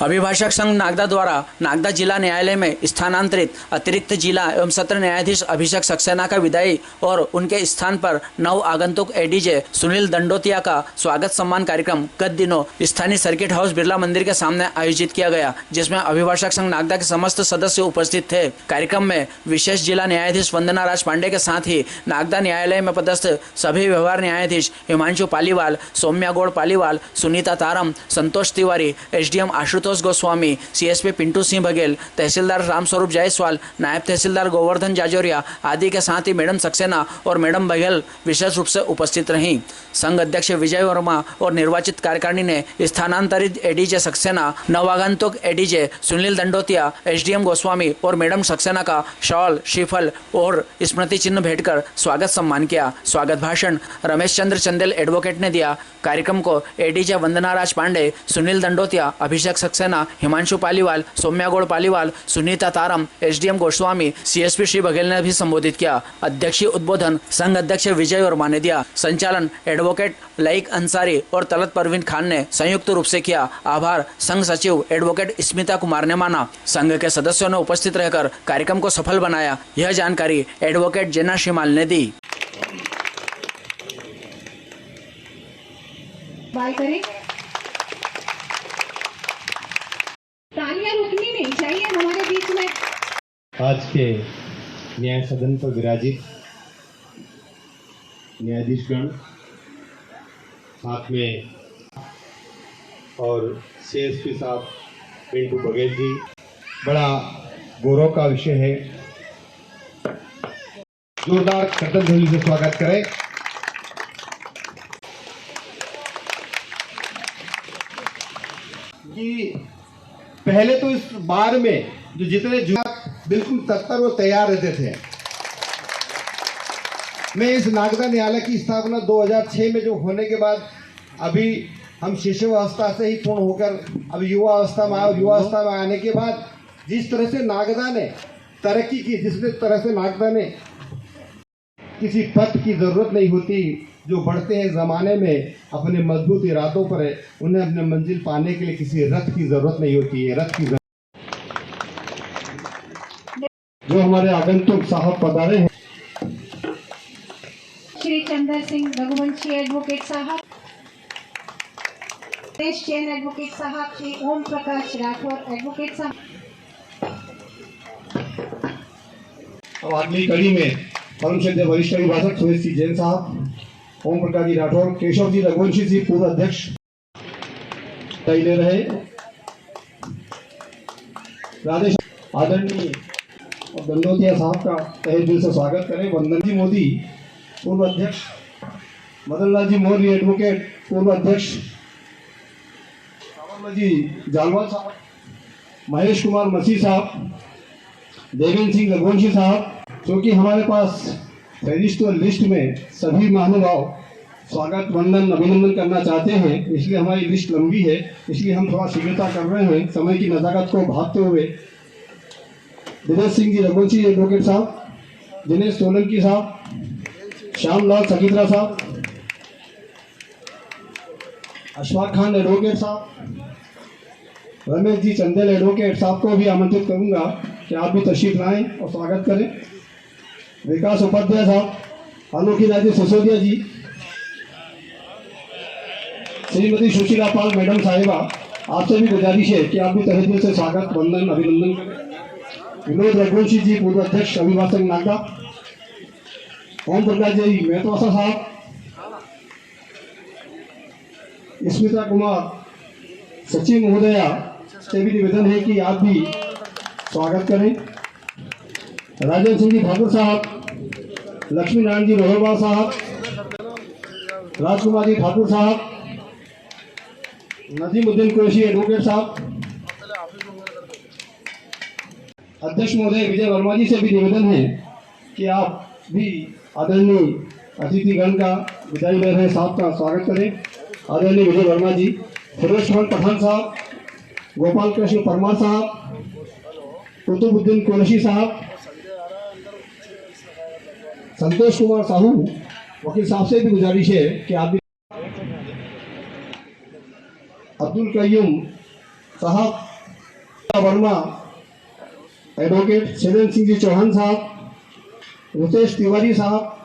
अभिभाषक संघ नागदा द्वारा नागदा जिला न्यायालय में स्थानांतरित अतिरिक्त जिला एवं सत्र न्यायाधीश अभिषेक सक्सेना का विदाई और उनके स्थान पर नव आगंतुक एडीजे सुनील दंडोतिया का स्वागत सम्मान कार्यक्रम गत दिनों स्थानीय सर्किट हाउस बिरला मंदिर के सामने आयोजित किया गया, जिसमें अभिभाषक संघ नागदा के समस्त सदस्य उपस्थित थे। कार्यक्रम में विशेष जिला न्यायाधीश वंदना राज पांडे के साथ ही नागदा न्यायालय में पदस्थ सभी व्यवहार न्यायाधीश हिमांशु पालीवाल, सौम्या गौड़ पालीवाल, सुनीता तारम, संतोष तिवारी, एसडीएम आशुतोष गोस्वामी, सीएसपी पिंटू सिंह बघेल, तहसीलदार रामस्वरूप जायसवाल, नायब तहसीलदार गोवर्धन जाजोरिया आदि के साथ ही मैडम सक्सेना और मैडम बघेल विशेष रूप से उपस्थित रहीं। संघ अध्यक्ष विजय वर्मा और निर्वाचित कार्यकारिणी ने स्थानांतरित एडीजे सक्सेना, नवागंतुक एडीजे सुनील दंडोतिया, एसडीएम गोस्वामी और मैडम सक्सेना का शॉल, श्रीफल और स्मृति चिन्ह भेंटकर स्वागत सम्मान किया। स्वागत भाषण रमेश चंद्र चंदेल एडवोकेट ने दिया। कार्यक्रम को एडीजे वंदना राज पांडे, सुनील दंडोतिया, अभिषेक सक्सेना, हिमांशु पालीवाल, सौम्या गौड़ पालीवाल, सुनीता तारम, एसडीएम गोस्वामी, सीएसपी श्री बघेल ने भी संबोधित किया। अध्यक्षीय उद्बोधन संघ अध्यक्ष विजय वर्मा ने दिया। संचालन एडवोकेट लईक अंसारी और तलत परवीन खान ने संयुक्त रूप से किया। आभार संघ सचिव एडवोकेट स्मिता कुमार ने माना। संघ के सदस्यों ने उपस्थित रहकर कार्यक्रम को सफल बनाया। यह जानकारी एडवोकेट जेना शिमाल ने दी। तालियां रुकनी नहीं चाहिए हमारे बीच में। आज के न्याय सदन पर विराजित न्यायाधीशगण, साथ में और सीएसपी साहब पिंटू बघेल जी, बड़ा गौरव का विषय है। जोरदार करतल ध्वनि से स्वागत करें। कि पहले तो इस बार में जो जितने बिल्कुल तत्पर और तैयार रहते थे। मैं इस नागदा न्यायालय की स्थापना 2006 में जो होने के बाद अभी हम शिशुअवस्था से ही पूर्ण होकर अब युवा अवस्था में आने के बाद जिस तरह से नागदा ने तरक्की की, जिस तरह से नागदा ने किसी पथ की जरूरत नहीं होती, जो बढ़ते हैं ज़माने में अपने मजबूत इरादों पर है, उन्हें अपने मंजिल पाने के लिए किसी रथ की जरूरत नहीं होती है। रथ की जो हमारे आगंतुक साहब पधारे हैं, श्री चंद्र सिंह रघुवंशी एडवोकेट साहब, जैन एडवोकेट साहब, श्री ओम प्रकाश राठौर एडवोकेट साहब। अब अगली कड़ी में परम श्रद्धेय वरिष्ठ अभिभाषक सुरेश जी जैन साहब, ओम प्रकाश जी राठौर, केशव जी रघुवंशी जी पूर्व अध्यक्ष ले रहे। राधेश आदरणीय दंडोतिया साहब का तहे दिल से स्वागत करें। वंदन जी मोदी पूर्व अध्यक्ष, मदन लाल जी मौर्य एडवोकेट पूर्व अध्यक्ष, जी जालवाल साहब, महेश कुमार मसीह साहब, देवेंद्र सिंह रघुवंशी साहब। क्योंकि हमारे पास रजिस्टर लिस्ट में सभी महानुभाव स्वागत, वंदन, अभिनंदन करना चाहते हैं, इसलिए हमारी लिस्ट लंबी है, इसलिए हम थोड़ा शीघ्रता कर रहे हैं। समय की नजाकत को भागते हुए दिनेश सिंह जी रघुवंशी एडवोकेट साहब, दिनेश सोलंकी साहब, श्यामलाल सकीत्रा साहब, अशफाक खान एडवोकेट साहब, रमेश जी चंदेल एडवोकेट साहब को भी आमंत्रित करूंगा कि आप भी तशरीफ लाएं और स्वागत करें। विकास उपाध्याय साहब, अनोखी राजी सिसोदिया जी, श्रीमती सुशीला पाल मैडम साहिबा, आपसे भी गुजारिश है कि आप भी तहे दिल से स्वागत, वंदन, अभिनंदन करें। विनोद रघुवंशी जी पूर्व अध्यक्ष अभिभाषक नागदा, ओम प्रकाश जी मेहतवासा साहब, स्मिता कुमार सचिव महोदया से भी निवेदन है कि आप भी स्वागत करें। राजेंद्र सिंह जी ठाकुर साहब, लक्ष्मी नारायण जी रोहरवाल साहब, राजकुमार जी ठाकुर साहब, नजीमुद्दीन कुरैशी एडवोकेट साहब, अध्यक्ष महोदय विजय वर्मा जी से भी निवेदन है कि आप भी आदरणीय अतिथिगण का विदाई ले रहे साहब का स्वागत करें। आदरणीय विजय वर्मा जी, फिरोज खान पठान साहब, गोपाल कृष्ण परमार साहब, कुतुबुद्दीन कुरैशी साहब, संतोष कुमार साहू वकील साहब से भी गुजारिश है कि आप भी, अब्दुल कयूम साहब वर्मा, एडवोकेट शैलेंद्र सिंह जी चौहान साहब, रुतेश तिवारी साहब,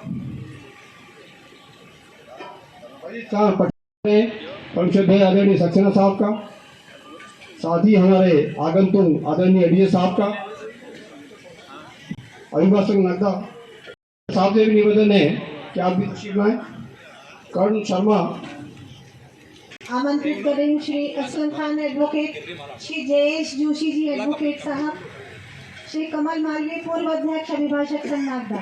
परम श्रद्धेय आदरणीय सक्सेना साहब का, साथ ही हमारे आगंतुक आदरणीय एडीजे साहब का, अभिभाषक नगदा साहब से भी निवेदन है कि आप भी तशरीफ लाएं। कर्ण शर्मा आमंत्रित करें श्री असलम खान एडवोकेट, श्री जयेश जोशी जी एडवोकेट साहब, श्री कमल मालवीय पूर्व अध्यक्ष अभिभाषक संघ नागदा,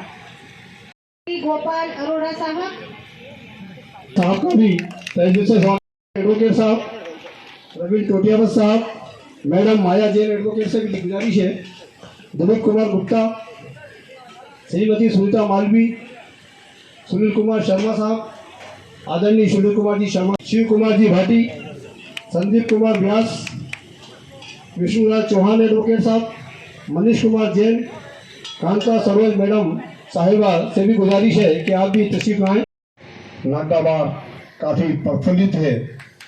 श्री गोपाल अरोड़ा साहब का भी तहे से स्वागत। एडवोकेट साहब रविंद्र टोटियावत साहब, मैडम माया जैन एडवोकेट से भी गुजारिश है। दिलीप कुमार गुप्ता, श्रीमती सुनीता मालवी, सुनील कुमार शर्मा साहब, आदरणीय सुनील कुमार जी शर्मा, शिव कुमार जी भाटी, संदीप कुमार व्यास, विष्णुराज चौहान एडवोकेट साहब, मनीष कुमार जैन, कांता सरोज मैडम साहिबा से भी गुजारिश है कि आप भी तशरीफ लाएं। नागदा बार काफ़ी प्रफुल्लित है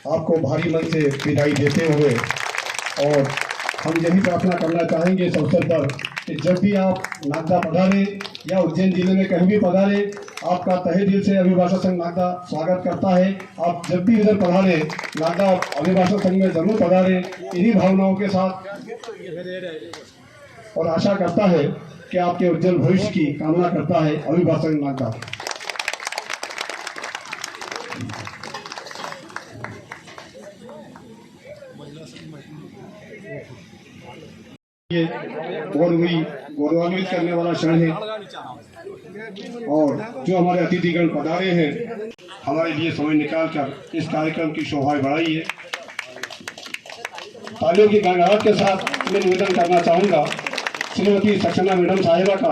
आपको भारी मन से विदाई देते हुए, और हम यही प्रार्थना करना चाहेंगे इस अवसर पर कि जब भी आप नागदा पधारें या उज्जैन जिले में कहीं भी पधारें, आपका तहे दिल से अभिभाषक संघ नागदा स्वागत करता है। आप जब भी इधर पधारें, नागदा अभिभाषक संघ में जरूर पधारें इन्हीं भावनाओं के साथ, और आशा करता है कि आपके उज्जवल भविष्य की कामना करता है अभिभाषक संघ नागदा। ये गौरवान्वित करने वाला क्षण है, और जो हमारे अतिथिगण पधारे हैं हमारे लिए समय निकालकर इस कार्यक्रम की शोभा बढ़ाई है। तालियों की गड़गड़ाहट के साथ मैं निवेदन करना चाहूँगा श्रीमती सक्सेना मैडम साहिबा का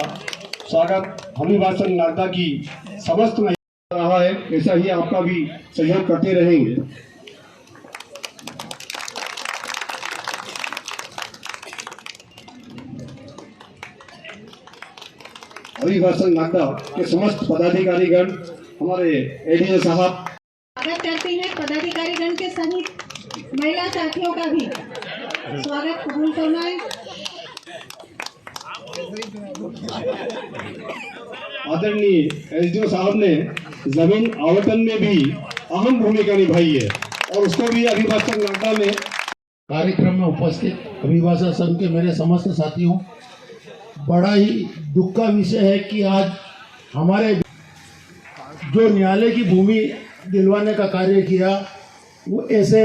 स्वागत अभिभाषक नागदा की समस्त में रहा है, ऐसा ही आपका भी सहयोग करते रहेंगे। अभिभाषक नागदा के समस्त पदाधिकारीगण, हमारे एडीजे साहब स्वागत करते हैं। पदाधिकारीगण के सहित महिला साथियों का भी स्वागत कबूल फरमाएं। आदरणीय एसडीओ साहब ने जमीन आवंटन में भी अहम भूमिका निभाई है, और उसको भी अभिभाषक नागदा में कार्यक्रम में उपस्थित अभिभाषक संघ के मेरे समस्त साथियों, बड़ा ही दुख का विषय है कि आज हमारे जो न्यायालय की भूमि दिलवाने का कार्य किया, वो ऐसे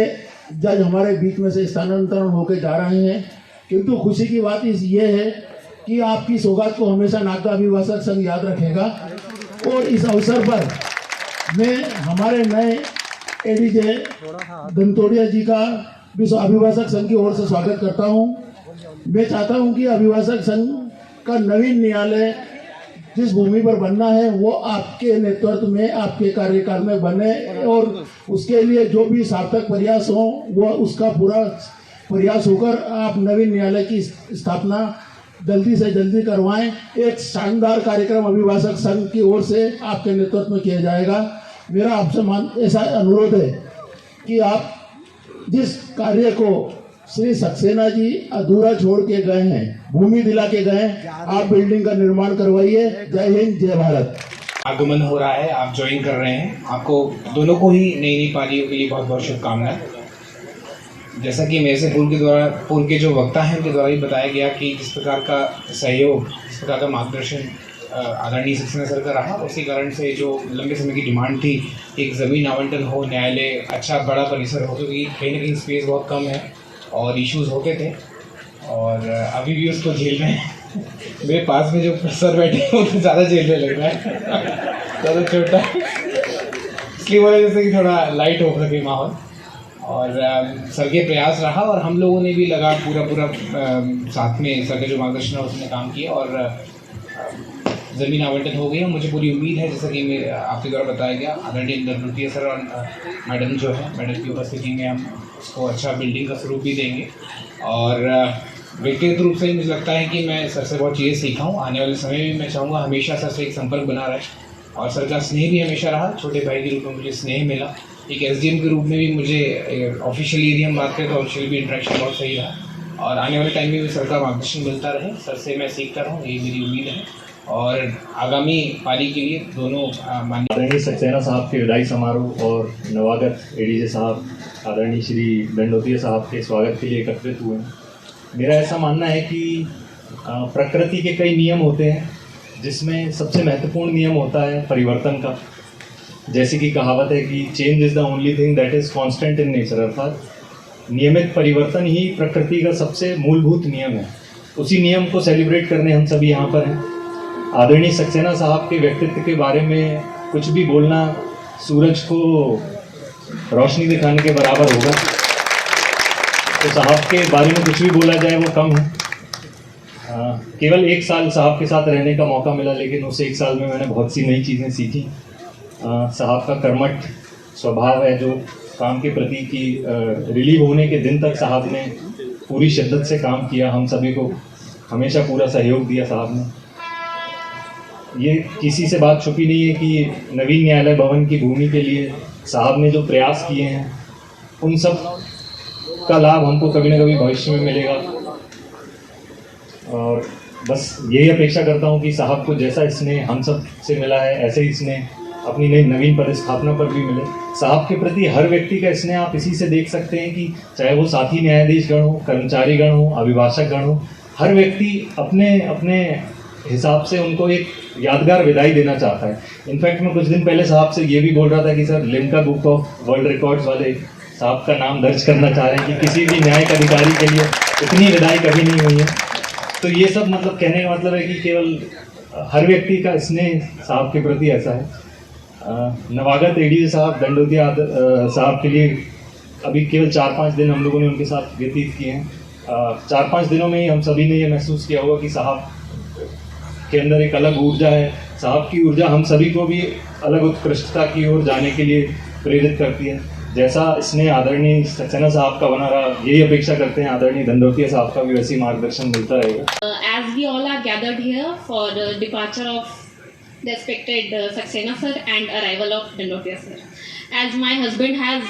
जज हमारे बीच में से स्थानांतरण होकर जा रहे हैं। किंतु खुशी की बात ये है कि आपकी सौगात को हमेशा नागदा अभिभाषक संघ याद रखेगा, और इस अवसर पर मैं हमारे नए एडीजे गंतोड़िया जी का भी अभिभाषक संघ की ओर से स्वागत करता हूँ। मैं चाहता हूँ कि अभिभाषक संघ का नवीन न्यायालय जिस भूमि पर बनना है वो आपके नेतृत्व में, आपके कार्यकाल में बने, और उसके लिए जो भी सार्थक प्रयास हो वो उसका पूरा प्रयास होकर आप नवीन न्यायालय की स्थापना जल्दी से जल्दी करवाएं। एक शानदार कार्यक्रम अभिभाषक संघ की ओर से आपके नेतृत्व में किया जाएगा। मेरा आपसे ऐसा अनुरोध है कि आप जिस कार्य को श्री सक्सेना जी अधूरा छोड़ के गए हैं, भूमि दिला के गए हैं, आप बिल्डिंग का निर्माण करवाइए। जय हिंद, जय भारत। आगमन हो रहा है, आप ज्वाइन कर रहे हैं, आपको दोनों को ही नई नई पारियों के लिए बहुत बहुत शुभकामनाएं। जैसा कि मेरे से पूर्व के जो वक्ता हैं उनके द्वारा ही बताया गया कि जिस प्रकार का सहयोग, जिस प्रकार का मार्गदर्शन आदरणीय सक्सेना सर का रहा, उसी कारण से जो लंबे समय की डिमांड थी एक ज़मीन आवंटन हो, न्यायालय अच्छा बड़ा परिसर हो, क्योंकि कहीं ना कहीं स्पेस बहुत कम है और इश्यूज़ होते थे, और अभी भी उसको झेल रहे हैं। मेरे पास में जो सर बैठे हैं वो तो ज़्यादा झेलने लग रहा है, ज़्यादा छोटा, इसलिए वजह से कि थोड़ा लाइट हो सके माहौल। और सर के प्रयास रहा, और हम लोगों ने भी लगा पूरा साथ में सर का जो मार्गदर्शन है उसने काम किया, और ज़मीन आवंटन हो गई है। मुझे पूरी उम्मीद है, जैसा कि मेरे आपके द्वारा बताया गया, आदरणीय गंतोड़िया सर और मैडम जो है, मैडम की उपस्थिति में हम उसको अच्छा बिल्डिंग का स्वरूप भी देंगे। और व्यक्तिगत रूप से मुझे लगता है कि मैं सर से बहुत चीज़ें सीखा हूँ। आने वाले समय में मैं चाहूँगा हमेशा सर से एक संपर्क बना रहे, और सर का स्नेह भी हमेशा रहा। छोटे भाई के रूप में मुझे स्नेह मिला, एक एसडीएम के रूप में भी मुझे ऑफिशियली यदि हम बात करें तो ऑफिशियली भी इंटरेक्शन बहुत सही रहा। और आने वाले टाइम में भी सर का मार्गदर्शन मिलता रहे। सर से मैं सीखता रहूँ, यही मेरी उम्मीद है। और आगामी पारी के लिए दोनों माननीय आदरणीय सक्सेना साहब के विदाई समारोह और नवागत एडीजे साहब आदरणीय श्री दंडोतिया साहब के स्वागत के लिए एकत्रित हुए हैं। मेरा ऐसा मानना है कि प्रकृति के कई नियम होते हैं, जिसमें सबसे महत्वपूर्ण नियम होता है परिवर्तन का। जैसे कि कहावत है कि change is the only thing that is constant in nature, अर्थात नियमित परिवर्तन ही प्रकृति का सबसे मूलभूत नियम है। उसी नियम को सेलिब्रेट करने हम सभी यहाँ पर हैं। आदरणीय सक्सेना साहब के व्यक्तित्व के बारे में कुछ भी बोलना सूरज को रोशनी दिखाने के बराबर होगा, तो साहब के बारे में कुछ भी बोला जाए वो कम है। केवल 1 साल साहब के साथ रहने का मौका मिला, लेकिन उस 1 साल में मैंने बहुत सी नई चीज़ें सीखी। साहब का कर्मठ स्वभाव है, जो काम के प्रति की रिलीव होने के दिन तक साहब ने पूरी शिद्दत से काम किया, हम सभी को हमेशा पूरा सहयोग दिया साहब ने। ये किसी से बात छुपी नहीं है कि नवीन न्यायालय भवन की भूमि के लिए साहब ने जो प्रयास किए हैं, उन सब का लाभ हमको कभी ना कभी भविष्य में मिलेगा। और बस यही अपेक्षा करता हूँ कि साहब को जैसा स्नेह हम सब से मिला है, ऐसे ही स्नेह अपनी नई नवीन पदस्थापना पर भी मिले। साहब के प्रति हर व्यक्ति का स्नेह आप इसी से देख सकते हैं कि चाहे वो साथी न्यायाधीश गण हो, कर्मचारी गण हो, अभिभाषक गण हो, हर व्यक्ति अपने अपने हिसाब से उनको एक यादगार विदाई देना चाहता है। इनफैक्ट मैं कुछ दिन पहले साहब से ये भी बोल रहा था कि sir Limca book of world records वाले साहब का नाम दर्ज करना चाह रहे हैं कि किसी भी न्यायिक अधिकारी के लिए इतनी विदाई कभी नहीं हुई है। तो ये सब मतलब कहने का मतलब है कि केवल हर व्यक्ति का स्नेह साहब के प्रति ऐसा है। नवागत एडीजे साहब दंडोतिया साहब के लिए अभी केवल 4-5 दिन हम लोगों ने उनके साथ व्यतीत किए हैं। 4-5 दिनों में ही हम सभी ने ये महसूस किया होगा कि साहब के अंदर एक अलग ऊर्जा है। साहब की ऊर्जा हम सभी को भी अलग उत्कृष्टता की ओर जाने के लिए प्रेरित करती है। जैसा स्नेह आदरणीय सक्सेना साहब का बना रहा, यही अपेक्षा करते हैं आदरणीय दंडोतिया साहब का भी वैसी मार्गदर्शन मिलता रहेगा। As we all are gathered here for the departure of the expected Saxena sir and arrival of Dandotia sir, as my husband has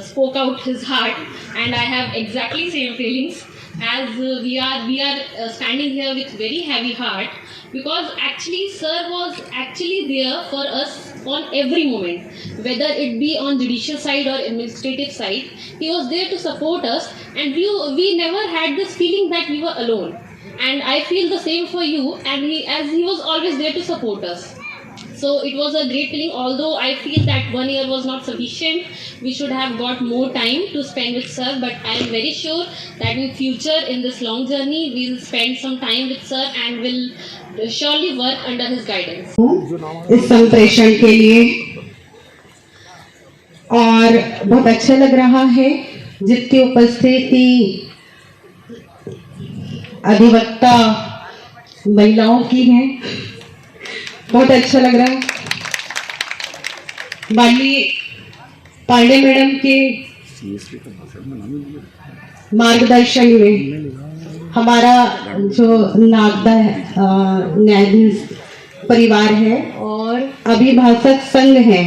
spoke out his heart, and I have exactly same feelings, as we are standing here with very heavy heart, because actually sir was actually there for us on every moment, whether it be on judicial side or administrative side. He was there to support us, and we never had this feeling that we were alone. And I feel the same for you, and he was always there to support us. So it was a great feeling. Although I feel that 1 year was not sufficient, we should have got more time to spend with sir. But I am very sure that in future, in this long journey, we will spend some time with sir and will surely work under his guidance. इस संप्रेषण के लिए और बहुत अच्छा लग रहा है जिसकी उपस्थिति अधिवक्ता महिलाओं की है। बहुत अच्छा लग रहा है। माननीय पांडे मैडम के मार्गदर्शन में हमारा जो नागदा न्यायाधीश परिवार है और अभिभाषक संघ है,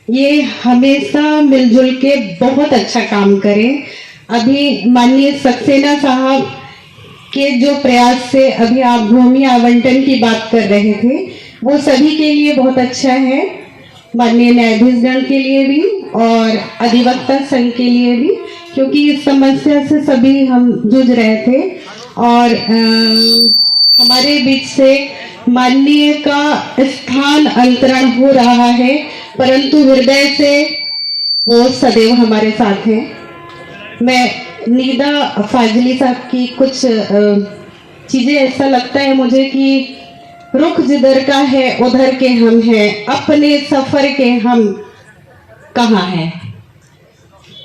ये हमेशा मिलजुल के बहुत अच्छा काम करें। अभी माननीय सक्सेना साहब के जो प्रयास से अभी आप भूमि आवंटन की बात कर रहे थे, वो सभी के लिए बहुत अच्छा है, माननीय न्यायाधीशगण के लिए भी और अधिवक्ता संघ के लिए भी, क्योंकि इस समस्या से सभी हम जूझ रहे थे। और हमारे बीच से माननीय का स्थान अंतरण हो रहा है, परंतु हृदय से वो सदैव हमारे साथ हैं। मैं नीदा फाजली साहब की कुछ चीज़ें ऐसा लगता है मुझे कि रुख जिधर का है उधर के हम हैं, अपने सफर के हम कहाँ हैं।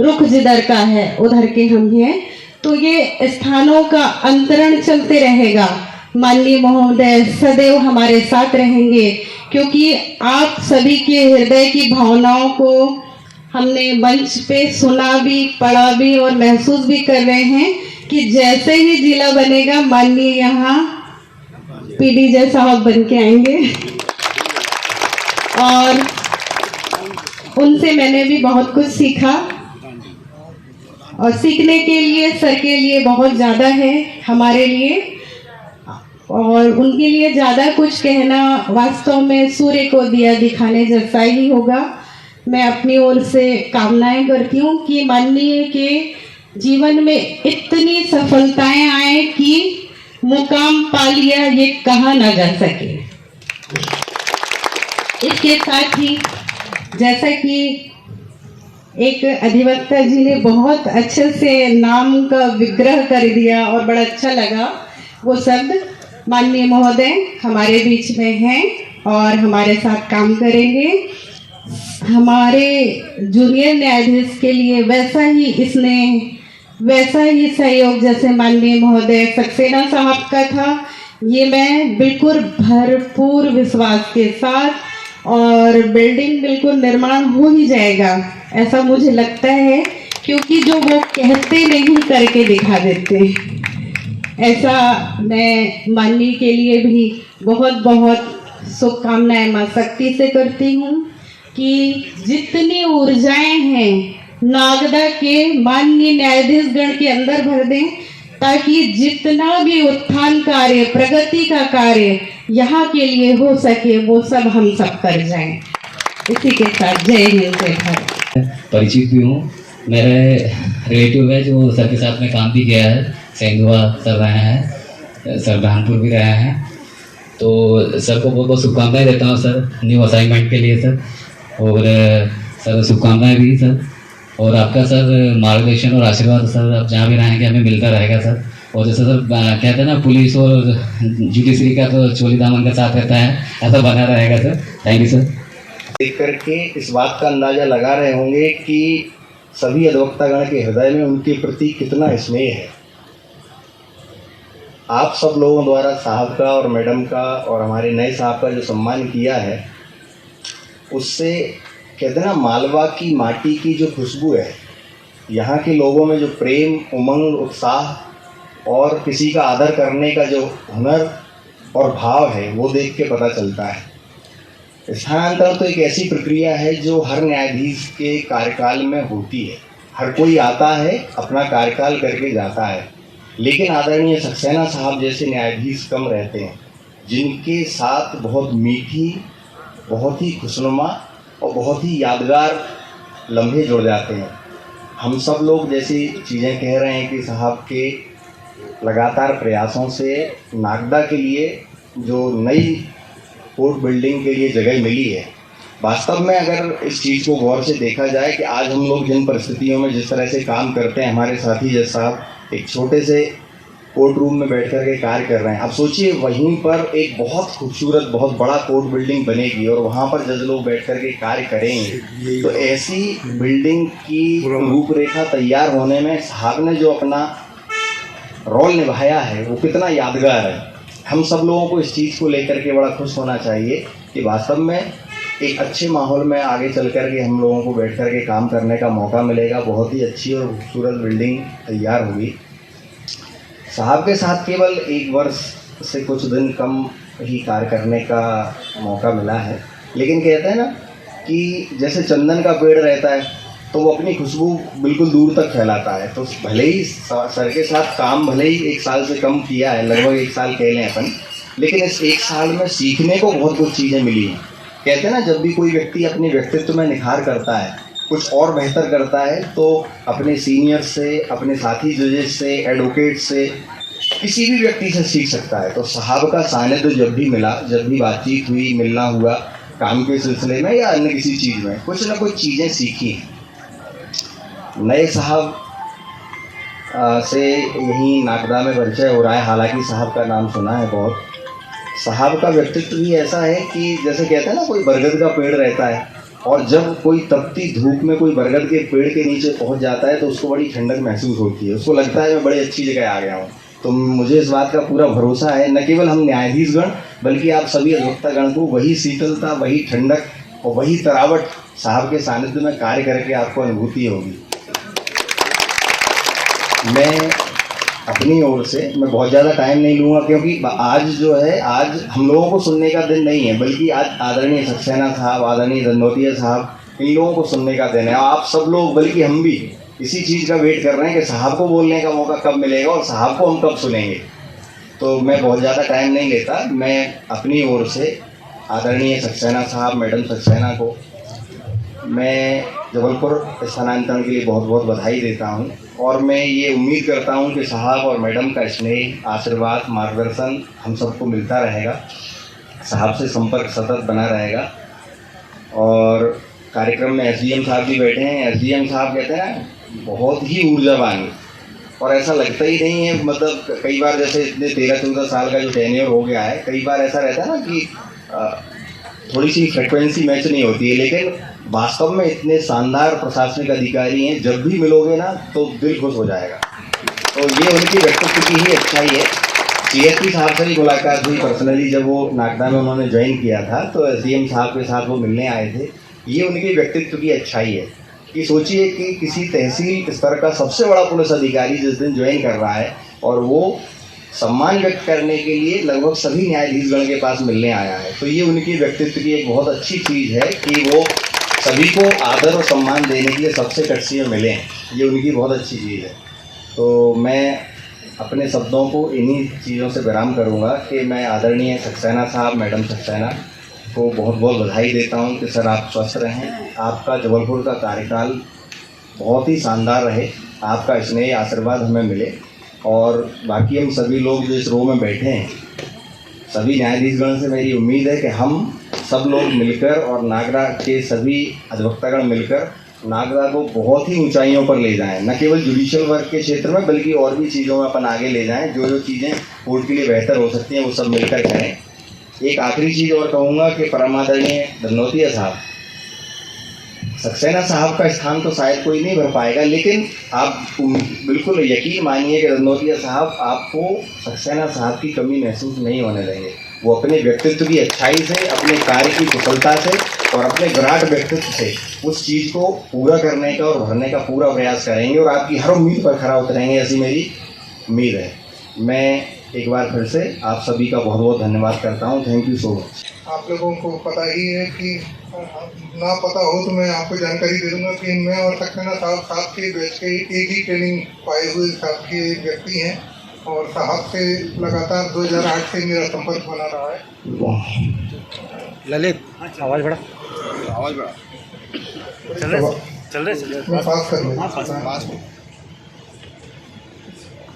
रुख जिधर का है उधर के हम हैं, तो ये स्थानों का अंतरण चलते रहेगा। माननीय महोदय सदैव हमारे साथ रहेंगे, क्योंकि आप सभी के हृदय की भावनाओं को हमने मंच पे सुना भी, पढ़ा भी और महसूस भी कर रहे हैं कि जैसे ही जिला बनेगा माननीय यहाँ पीडीजे साहब बन के आएंगे। और उनसे मैंने भी बहुत कुछ सीखा और सीखने के लिए सर के लिए बहुत ज़्यादा है हमारे लिए, और उनके लिए ज़्यादा कुछ कहना वास्तव में सूर्य को दिया दिखाने जैसा ही होगा। मैं अपनी ओर से कामनाएं करती हूँ कि माननीय के जीवन में इतनी सफलताएं आए कि मुकाम पा लिया ये कहा ना जा सके। इसके साथ ही जैसा कि एक अधिवक्ता जी ने बहुत अच्छे से नाम का विग्रह कर दिया और बड़ा अच्छा लगा वो शब्द, माननीय महोदय हमारे बीच में हैं और हमारे साथ काम करेंगे। हमारे जूनियर न्यायाधीश के लिए वैसा ही सहयोग जैसे माननीय महोदय सक्सेना साहब का था, ये मैं बिल्कुल भरपूर विश्वास के साथ, और बिल्डिंग बिल्कुल निर्माण हो ही जाएगा ऐसा मुझे लगता है, क्योंकि जो वो कहते नहीं करके दिखा देते। ऐसा मैं माननीय के लिए भी बहुत बहुत शुभकामनाएं मां शक्ति से करती हूँ कि जितनी ऊर्जाएं हैं नागदा के माननीय न्यायाधीश गण के अंदर भर दें, ताकि जितना भी उत्थान कार्य, प्रगति का कार्य यहाँ के लिए हो सके वो सब हम सब कर जाएं। इसी के साथ जय हिंद जय भारत। परिचित भी हूँ, मेरे रिलेटिव है जो सर के साथ में काम भी किया है, सेंधुआ सर रहे हैं, सर बहनपुर भी रहे हैं, तो सर को बहुत बहुत शुभकामनाएं देता हूँ सर न्यू असाइनमेंट के लिए सर, और सर शुभकामनाएं भी सर, और आपका सर मार्गदर्शन और आशीर्वाद सर आप जहाँ भी रहेंगे हमें मिलता रहेगा सर। और जैसे सर कहते हैं ना पुलिस और जुडिशरी का तो चोली दामन का साथ रहता है, ऐसा बना रहेगा सर। Thank you sir. देख करके इस बात का अंदाज़ा लगा रहे होंगे कि सभी अधिवक्तागण के हृदय में उनके प्रति कितना स्नेह है। आप सब लोगों द्वारा साहब का और मैडम का और हमारे नए साहब का जो सम्मान किया है, उससे कहते हैं ना मालवा की माटी की जो खुशबू है, यहाँ के लोगों में जो प्रेम, उमंग, उत्साह और किसी का आदर करने का जो हुनर और भाव है वो देख के पता चलता है। स्थानांतरण तो एक ऐसी प्रक्रिया है जो हर न्यायाधीश के कार्यकाल में होती है। हर कोई आता है, अपना कार्यकाल करके जाता है, लेकिन आदरणीय सक्सेना साहब जैसे न्यायाधीश कम रहते हैं, जिनके साथ बहुत मीठी, बहुत ही खुशनुमा और बहुत ही यादगार लम्हे जुड़ जाते हैं। हम सब लोग जैसी चीज़ें कह रहे हैं कि साहब के लगातार प्रयासों से नागदा के लिए जो नई कोर्ट बिल्डिंग के लिए जगह मिली है, वास्तव में अगर इस चीज़ को गौर से देखा जाए कि आज हम लोग जिन परिस्थितियों में जिस तरह से काम करते हैं, हमारे साथी जज साहब एक छोटे से कोर्ट रूम में बैठ कर के कार्य कर रहे हैं। अब सोचिए वहीं पर एक बहुत खूबसूरत, बहुत बड़ा कोर्ट बिल्डिंग बनेगी और वहाँ पर जज लोग बैठ कर के कार्य करेंगे, तो ऐसी बिल्डिंग की रूपरेखा तैयार होने में साहब ने जो अपना रोल निभाया है वो कितना यादगार है। हम सब लोगों को इस चीज़ को लेकर के बड़ा खुश होना चाहिए कि वास्तव में एक अच्छे माहौल में आगे चल कर के हम लोगों को बैठ कर के काम करने का मौका मिलेगा। बहुत ही अच्छी और खूबसूरत बिल्डिंग तैयार होगी। साहब के साथ केवल 1 वर्ष से कुछ दिन कम ही कार्य करने का मौका मिला है, लेकिन कहते हैं ना कि जैसे चंदन का पेड़ रहता है तो वो अपनी खुशबू बिल्कुल दूर तक फैलाता है। तो भले ही सर के साथ काम भले ही 1 साल से कम किया है, लगभग 1 साल कह लें अपन, लेकिन इस 1 साल में सीखने को बहुत कुछ चीज़ें मिली हैं। कहते हैं ना जब भी कोई व्यक्ति अपने व्यक्तित्व में निखार करता है, कुछ और बेहतर करता है, तो अपने सीनियर से, अपने साथी जजेस से, एडवोकेट से, किसी भी व्यक्ति से सीख सकता है। तो साहब का सानिध्य जब भी मिला, जब भी बातचीत हुई, मिलना हुआ काम के सिलसिले में या अन्य किसी चीज़ में, कुछ ना कुछ चीज़ें सीखी। नए साहब से यहीं नागदा में परिचय हो रहा है, हालांकि साहब का नाम सुना है बहुत। साहब का व्यक्तित्व भी ऐसा है कि जैसे कहते हैं ना कोई बरगद का पेड़ रहता है, और जब कोई तपती धूप में कोई बरगद के पेड़ के नीचे पहुंच जाता है तो उसको बड़ी ठंडक महसूस होती है, उसको लगता है मैं बड़ी अच्छी जगह आ गया हूँ। तो मुझे इस बात का पूरा भरोसा है, न केवल हम न्यायाधीशगण बल्कि आप सभी अधिवक्तागण को वही शीतलता, वही ठंडक और वही तरावट साहब के सानिध्य में कार्य करके आपको अनुभूति होगी। मैं अपनी ओर से मैं बहुत ज़्यादा टाइम नहीं लूँगा, क्योंकि आज जो है, आज हम लोगों को सुनने का दिन नहीं है, बल्कि आज आदरणीय सक्सेना साहब, आदरणीय दंडोतिया साहब, इन लोगों को सुनने का दिन है। आप सब लोग, बल्कि हम भी इसी चीज़ का वेट कर रहे हैं कि साहब को बोलने का मौका कब मिलेगा और साहब को हम कब सुनेंगे। तो मैं बहुत ज़्यादा टाइम नहीं लेता, मैं अपनी ओर से आदरणीय सक्सेना साहब, मैडम सक्सेना को मैं जबलपुर स्थानांतरण के लिए बहुत बहुत बधाई देता हूं और मैं ये उम्मीद करता हूं कि साहब और मैडम का स्नेह, आशीर्वाद, मार्गदर्शन हम सबको मिलता रहेगा, साहब से संपर्क सतत बना रहेगा। और कार्यक्रम में एसडीएम साहब भी बैठे हैं। एसडीएम साहब कहते हैं बहुत ही ऊर्जावान, और ऐसा लगता ही नहीं है, मतलब कई बार जैसे इतने 13-14 साल का जो टेन्योर हो गया है, कई बार ऐसा रहता है ना कि थोड़ी सी फ्रिक्वेंसी मैच नहीं होती है, लेकिन वास्तव में इतने शानदार प्रशासनिक अधिकारी हैं, जब भी मिलोगे ना तो दिल खुश हो जाएगा। तो ये उनकी व्यक्तित्व की ही अच्छाई है। सीएसपी साहब से भी मुलाकात हुई पर्सनली, जब वो नागदा में उन्होंने ज्वाइन किया था तो एसडीएम साहब के साथ वो मिलने आए थे। ये उनके व्यक्तित्व की अच्छाई है कि सोचिए कि किसी तहसील स्तर का सबसे बड़ा पुलिस अधिकारी जिस दिन ज्वाइन कर रहा है और वो सम्मान व्यक्त करने के लिए लगभग सभी न्यायाधीशगण के पास मिलने आया है, तो ये उनकी व्यक्तित्व की एक बहुत अच्छी चीज़ है कि वो सभी को आदर और सम्मान देने के लिए सबसे कटसी में मिले हैं। ये उनकी बहुत अच्छी चीज़ है। तो मैं अपने शब्दों को इन्हीं चीज़ों से विराम करूँगा कि मैं आदरणीय सक्सेना साहब, मैडम सक्सेना को बहुत बहुत बधाई देता हूँ कि सर आप स्वस्थ रहें, आपका जबलपुर का कार्यकाल बहुत ही शानदार रहे, आपका स्नेह आशीर्वाद हमें मिले। और बाकी हम सभी लोग जो इस रो में बैठे हैं, सभी न्यायाधीशगण से मेरी उम्मीद है कि हम सब लोग मिलकर और नागदा के सभी अधिवक्तागण मिलकर नागदा को बहुत ही ऊंचाइयों पर ले जाएं, न केवल जुडिशियल वर्क के क्षेत्र में बल्कि और भी चीज़ों में अपन आगे ले जाएं। जो जो चीज़ें कोर्ट के लिए बेहतर हो सकती हैं वो सब मिलकर करें। एक आखिरी चीज़ और कहूँगा कि परमादरणीय दंडोतिया साहब, सक्सेना साहब का स्थान तो शायद कोई नहीं भर पाएगा, लेकिन आप बिल्कुल यकीन मानिए कि दंडोतिया साहब आपको सक्सेना साहब की कमी महसूस नहीं होने देंगे। वो अपने व्यक्तित्व की अच्छाई से, अपने कार्य की कुशलता से और अपने विराट व्यक्तित्व से उस चीज़ को पूरा करने का और भरने का पूरा प्रयास करेंगे और आपकी हर उम्मीद पर खरा उतरेंगे, ऐसी मेरी उम्मीद है। मैं एक बार फिर से आप सभी का बहुत बहुत धन्यवाद करता हूँ। Thank you so much. आप लोगों को पता ही है कि ना पता हो तो मैं आपको जानकारी दे दूंगा कि मैं और सक्सेना साहब के बैच के एक ही ट्रेनिंग पाए हुए साहब के व्यक्ति हैं और साहब से लगातार 2008 से मेरा संपर्क बना रहा है। ललित आवाज़ बढ़ा, चल रहे मैं पास कर लूँ।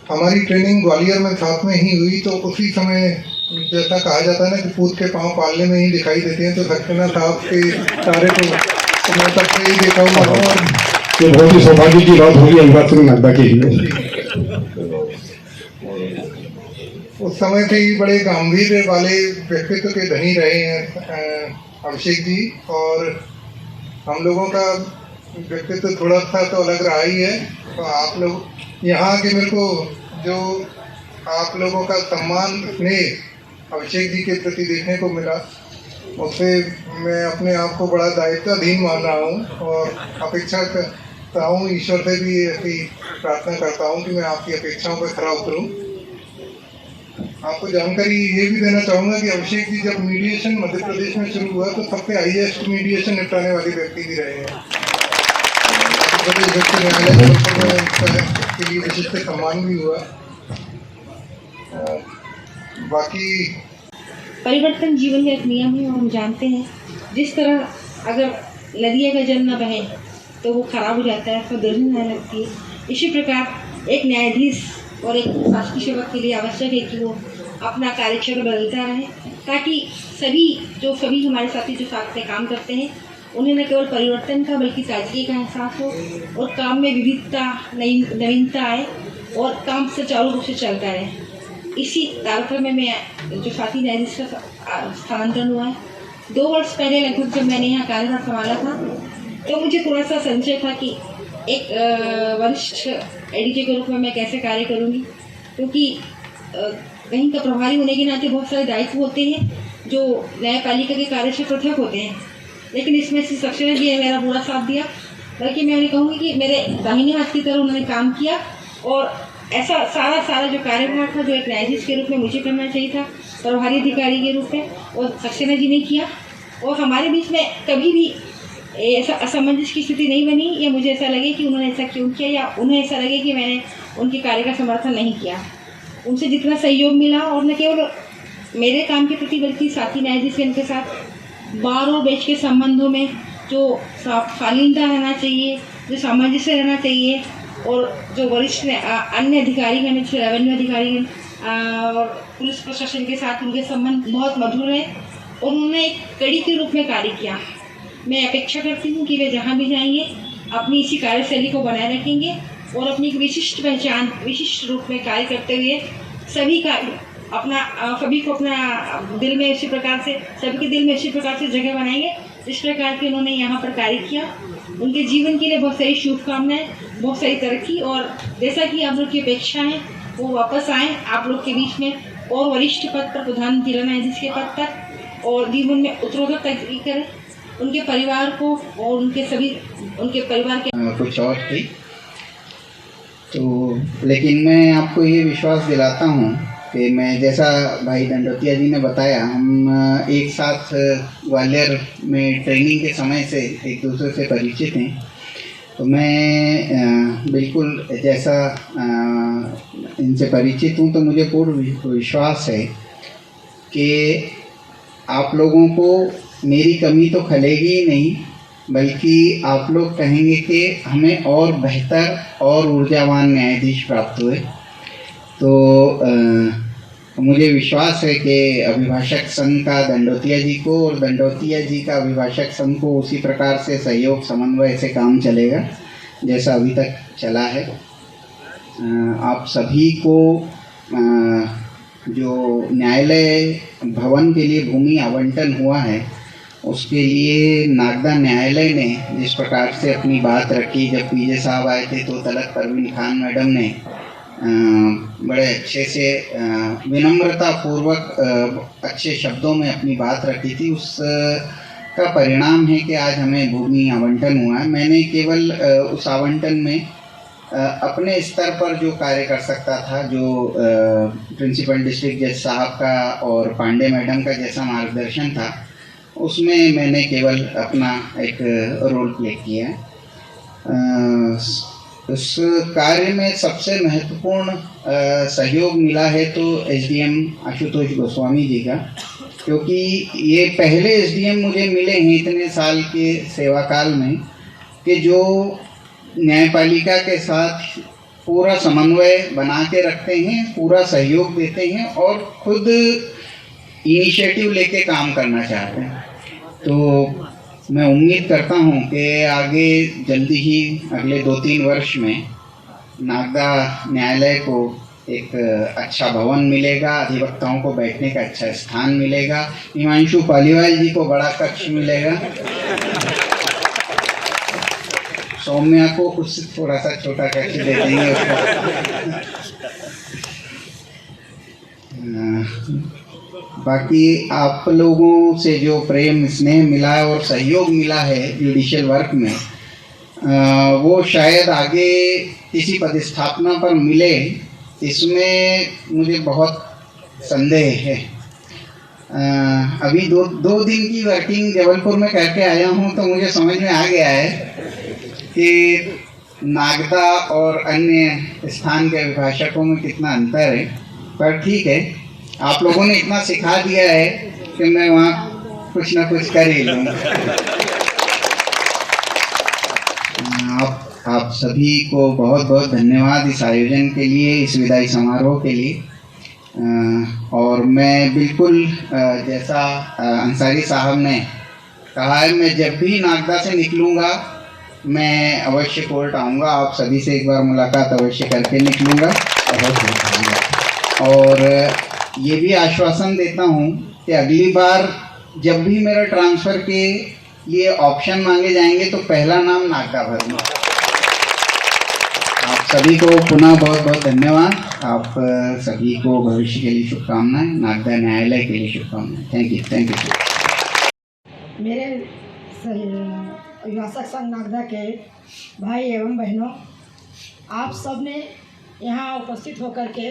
हमारी ट्रेनिंग ग्वालियर में साथ में ही हुई, तो उसी समय जैसा कहा जाता है ना कि पूत के पाँव पालने में ही दिखाई देते हैं, तो सक्सेना साहब के कार्य को मैं तब से ही देखा हुआ हूँ। ये बहुत ही सौभाग्य की बात होगी अभिवाद सिंह नागदा के लिए। उस समय से ही बड़े गंभीर वाले व्यक्तित्व के धनी रहे हैं अभिषेक जी, और हम लोगों का व्यक्तित्व थोड़ा सा तो अलग रहा ही है। तो आप लोग यहाँ के मेरे को जो आप लोगों का सम्मान स्नेह अभिषेक जी के प्रति देखने को मिला, उससे मैं अपने आप को बड़ा दायित्वाधीन मान रहा हूँ और अपेक्षा करता हूँ, ईश्वर से भी ऐसी प्रार्थना करता हूँ कि मैं आपकी अपेक्षाओं पर खरा उतरूँ। आपको जानकारी ये भी देना चाहूँगा कि अभिषेक जी जब मीडिएशन मध्य प्रदेश में शुरू हुआ तो सबसे हाईएस्ट मीडिएशन निपटाने वाले व्यक्ति भी रहे हैं। मध्य प्रदेश उच्च न्यायालय के लिए विशिष्ट सम्मान भी हुआ। बाकी परिवर्तन जीवन का एक नियम है और हम जानते हैं जिस तरह अगर नदिया का जल न बहे तो वो खराब हो जाता है, तो दुर्गंध लगती है। इसी प्रकार एक न्यायाधीश और एक शासकीय सेवक के लिए आवश्यक है कि वो अपना कार्यक्षेत्र बदलता रहे, ताकि सभी हमारे साथी जो साथ में काम करते हैं उन्हें न केवल परिवर्तन का बल्कि ताजगी का एहसास हो और काम में विविधता, नवीनता आए और काम सुचारू रूप से चलता रहे। इसी तारतम्य में जो साथी न्यायाधीश का स्थानांतरण हुआ है, 2 वर्ष पहले लगभग जब मैंने यहाँ कार्यभार संभाला था तो मुझे थोड़ा सा संशय था कि एक वरिष्ठ एडीजे के रूप में मैं कैसे कार्य करूँगी, क्योंकि कहीं का प्रभारी होने के नाते बहुत सारे दायित्व होते हैं जो न्यायपालिका के कार्य से पृथक होते हैं। लेकिन इसमें से सक्सेना जी ने मेरा पूरा साथ दिया, बल्कि मैं उन्हें कहूँगी कि मेरे दाहिने हाथ की तरह उन्होंने काम किया और ऐसा सारा जो कार्यभार था जो एक न्यायाधीश के रूप में मुझे करना चाहिए था प्रभारी अधिकारी के रूप में, और सक्सेना जी ने किया। और हमारे बीच में कभी भी ऐसा असमंजस की स्थिति नहीं बनी या मुझे ऐसा लगे कि उन्होंने ऐसा क्यों किया या उन्हें ऐसा लगे कि मैंने उनके कार्य का समर्थन नहीं किया। उनसे जितना सहयोग मिला और न केवल मेरे काम के प्रति बल्कि साथी न्यायाधीशगण के साथ बार और बेंच के संबंधों में जो शालीनता रहना चाहिए, जो सामंजस्य रहना चाहिए और जो वरिष्ठ अन्य अधिकारीगण, रेवेन्यू अधिकारीगण और पुलिस प्रशासन के साथ उनके संबंध बहुत मधुर है और उन्होंने एक कड़ी के रूप में कार्य किया। मैं अपेक्षा करती हूँ कि वे जहाँ भी जाएंगे अपनी इसी कार्यशैली को बनाए रखेंगे और अपनी एक विशिष्ट पहचान, विशिष्ट रूप में कार्य करते हुए सभी को अपना दिल में इसी प्रकार से, सभी के दिल में इसी प्रकार से जगह बनाएंगे जिस प्रकार के उन्होंने यहाँ पर कार्य किया। उनके जीवन के लिए बहुत सारी शुभकामनाएं, बहुत सारी तरक्की और जैसा कि आप लोग की अपेक्षा है वो वापस आएँ आप लोग के बीच में और वरिष्ठ पद पर, प्रधान जिला न्यायाधीश के पद पर, और जीवन में उत्तरोत्तर तरक्की करें। उनके परिवार को और उनके परिवार के कुछ और थी तो, लेकिन मैं आपको ये विश्वास दिलाता हूँ कि मैं, जैसा भाई दंडोतिया जी ने बताया, हम एक साथ ग्वालियर में ट्रेनिंग के समय से एक दूसरे से परिचित हैं। तो मैं बिल्कुल जैसा इनसे परिचित हूँ तो मुझे पूर्ण विश्वास है कि आप लोगों को मेरी कमी तो खलेगी ही नहीं, बल्कि आप लोग कहेंगे कि हमें और बेहतर और ऊर्जावान न्यायाधीश प्राप्त हुए। तो मुझे विश्वास है कि अभिभाषक संघ का दंडोतिया जी को और दंडोतिया जी का अभिभाषक संघ को उसी प्रकार से सहयोग समन्वय से काम चलेगा जैसा अभी तक चला है। आप सभी को जो न्यायालय भवन के लिए भूमि आवंटन हुआ है उसके लिए नागदा न्यायालय ने जिस प्रकार से अपनी बात रखी, जब पीजे साहब आए थे तो तलत परवीन खान मैडम ने बड़े अच्छे से विनम्रता पूर्वक अच्छे शब्दों में अपनी बात रखी थी, उस का परिणाम है कि आज हमें भूमि आवंटन हुआ है। मैंने केवल उस आवंटन में अपने स्तर पर जो कार्य कर सकता था, जो प्रिंसिपल डिस्ट्रिक्ट जज साहब का और पांडे मैडम का जैसा मार्गदर्शन था, उसमें मैंने केवल अपना एक रोल प्ले किया है। उस कार्य में सबसे महत्वपूर्ण सहयोग मिला है तो एसडीएम आशुतोष गोस्वामी जी का, क्योंकि ये पहले एसडीएम मुझे मिले हैं इतने साल के सेवा काल में कि जो न्यायपालिका के साथ पूरा समन्वय बना के रखते हैं, पूरा सहयोग देते हैं और खुद इनिशिएटिव लेके काम करना चाहते हैं। तो मैं उम्मीद करता हूं कि आगे जल्दी ही अगले 2-3 वर्ष में नागदा न्यायालय को एक अच्छा भवन मिलेगा, अधिवक्ताओं को बैठने का अच्छा स्थान मिलेगा, हिमांशु पालीवाल जी को बड़ा कक्ष मिलेगा, सौम्या को उससे थोड़ा सा छोटा कक्ष दे देंगे बाकी आप लोगों से जो प्रेम स्नेह मिला है और सहयोग मिला है जुडिशियल वर्क में, वो शायद आगे किसी पदस्थापना पर मिले, इसमें मुझे बहुत संदेह है। अभी दो दिन की वर्किंग जबलपुर में करके आया हूँ तो मुझे समझ में आ गया है कि नागदा और अन्य स्थान के अभिभाषकों में कितना अंतर है। पर ठीक है, आप लोगों ने इतना सिखा दिया है कि मैं वहाँ कुछ ना कुछ कर ही लूँगा। आप सभी को बहुत बहुत धन्यवाद इस आयोजन के लिए, इस विदाई समारोह के लिए। और मैं बिल्कुल जैसा अंसारी साहब ने कहा है, मैं जब भी नागदा से निकलूँगा मैं अवश्य कोर्ट आऊँगा, आप सभी से एक बार मुलाकात अवश्य करके निकलूँगा। और ये भी आश्वासन देता हूँ कि अगली बार जब भी मेरा ट्रांसफ़र के लिए ऑप्शन मांगे जाएंगे तो पहला नाम नागदा भरूंगा। आप सभी को पुनः बहुत बहुत धन्यवाद। आप सभी को भविष्य के लिए शुभकामनाएं, नागदा न्यायालय के लिए शुभकामनाएं। Thank you. मेरे अभिभाषक संघ नागदा के भाई एवं बहनों, आप सब ने यहाँ उपस्थित होकर के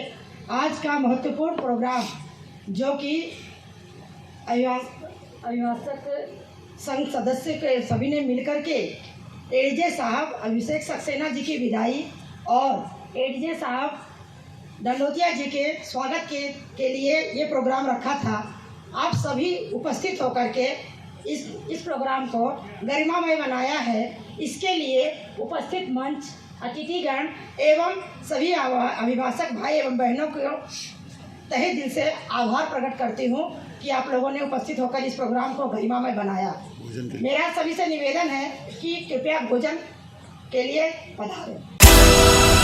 आज का महत्वपूर्ण प्रोग्राम जो कि अभिभाषक संघ सदस्य के सभी ने मिलकर के एडीजे साहब अभिषेक सक्सेना जी की विदाई और एडीजे साहब दंडोतिया जी के स्वागत के लिए ये प्रोग्राम रखा था। आप सभी उपस्थित होकर के इस प्रोग्राम को गरिमामय बनाया है। इसके लिए उपस्थित मंच, अतिथिगण एवं सभी अभिभाषक भाई एवं बहनों को तहे दिल से आभार प्रकट करती हूँ कि आप लोगों ने उपस्थित होकर इस प्रोग्राम को गरिमामय बनाया। मेरा सभी से निवेदन है कि कृपया भोजन के लिए पधारें।